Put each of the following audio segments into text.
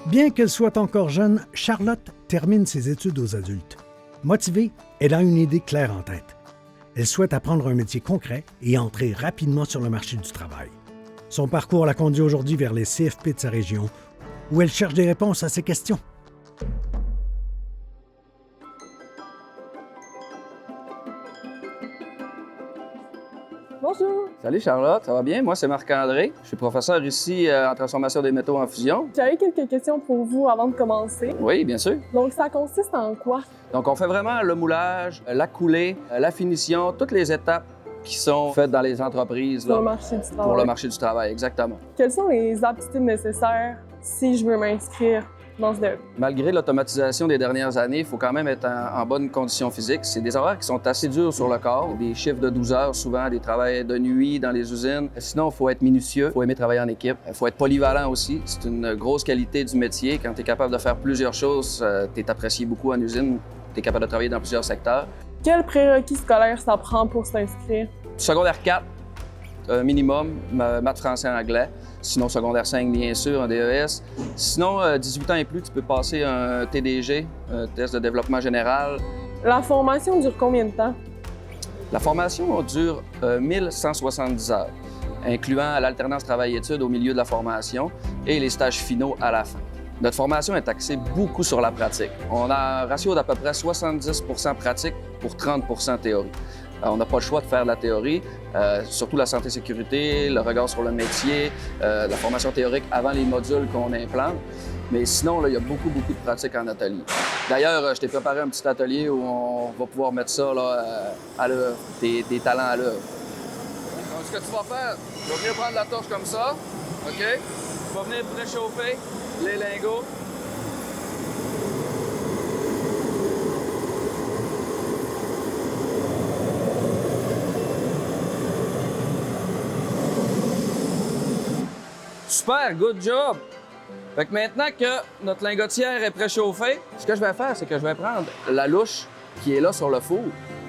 Bien qu'elle soit encore jeune, Charlotte termine ses études aux adultes. Motivée, elle a une idée claire en tête. Elle souhaite apprendre un métier concret et entrer rapidement sur le marché du travail. Son parcours la conduit aujourd'hui vers les CFP de sa région, où elle cherche des réponses à ses questions. Bonjour, Salut Charlotte, ça va bien? Moi, c'est Marc-André. Je suis professeur ici en transformation des métaux en fusion. j'avais quelques questions pour vous avant de commencer. Oui, bien sûr. Donc, ça consiste en quoi? Donc, on fait vraiment le moulage, la coulée, la finition, toutes les étapes qui sont faites dans les entreprises Pour là, le marché du travail. pour le marché du travail, exactement. Quelles sont les aptitudes nécessaires si je veux m'inscrire dans ce domaine? Malgré l'automatisation des dernières années, il faut quand même être en bonne condition physique. C'est des horaires qui sont assez durs sur le corps, des chiffres de 12 heures souvent, des travails de nuit dans les usines. Sinon, il faut être minutieux, il faut aimer travailler en équipe, il faut être polyvalent aussi. C'est une grosse qualité du métier. Quand tu es capable de faire plusieurs choses, tu es apprécié beaucoup en usine, tu es capable de travailler dans plusieurs secteurs. Quels prérequis scolaires ça prend pour s'inscrire? Secondaire 4, minimum, maths, français, anglais. Sinon, secondaire 5, bien sûr, un DES. Sinon, 18 ans et plus, tu peux passer un TDG, un test de développement général. La formation dure combien de temps? La formation dure 1170 heures, incluant l'alternance travail-études au milieu de la formation et les stages finaux à la fin. Notre formation est axée beaucoup sur la pratique. On a un ratio d'à peu près 70 pratique pour 30 théorie. On n'a pas le choix de faire de la théorie, surtout la santé-sécurité, le regard sur le métier, la formation théorique avant les modules qu'on implante. Mais sinon, là, il y a beaucoup de pratique en atelier. D'ailleurs, je t'ai préparé un petit atelier où on va pouvoir mettre ça là, à l'œuvre, des talents à l'œuvre. Donc, ce que tu vas faire, tu vas venir prendre la torche comme ça, OK? Tu vas venir préchauffer les lingots. Super, good job! Fait que maintenant que notre lingotière est préchauffée, ce que je vais faire, c'est que je vais prendre la louche qui est là sur le four,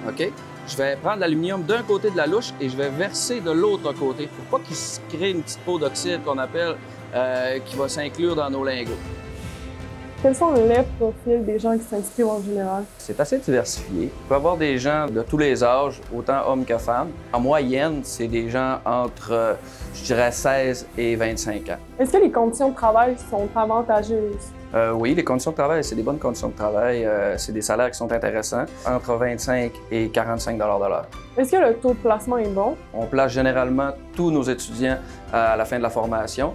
OK? Je vais prendre l'aluminium d'un côté de la louche et je vais verser de l'autre côté pour pas qu'il se crée une petite peau d'oxyde qu'on appelle, qui va s'inclure dans nos lingots. Quels sont les profils des gens qui s'inscrivent en général? C'est assez diversifié. Il peut y avoir des gens de tous les âges, autant hommes que femmes. En moyenne, c'est des gens entre, je dirais, 16 et 25 ans. Est-ce que les conditions de travail sont avantageuses? Oui, les conditions de travail, c'est des bonnes conditions de travail. C'est des salaires qui sont intéressants, entre 25 et 45 de l'heure. Est-ce que le taux de placement est bon? On place généralement tous nos étudiants à la fin de la formation.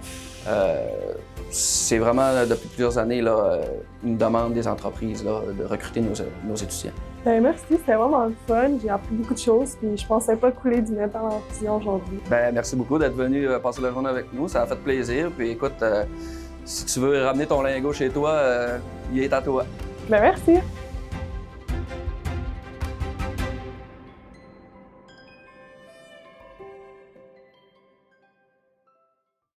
C'est vraiment, depuis plusieurs années, là, une demande des entreprises là, de recruter nos étudiants. Ben, merci, c'était vraiment le fun. J'ai appris beaucoup de choses, puis je pensais pas couler du métal en fusion aujourd'hui. Ben, merci beaucoup d'être venu passer la journée avec nous. Ça a fait plaisir. Puis écoute, si tu veux ramener ton lingot chez toi, il est à toi. Ben, merci!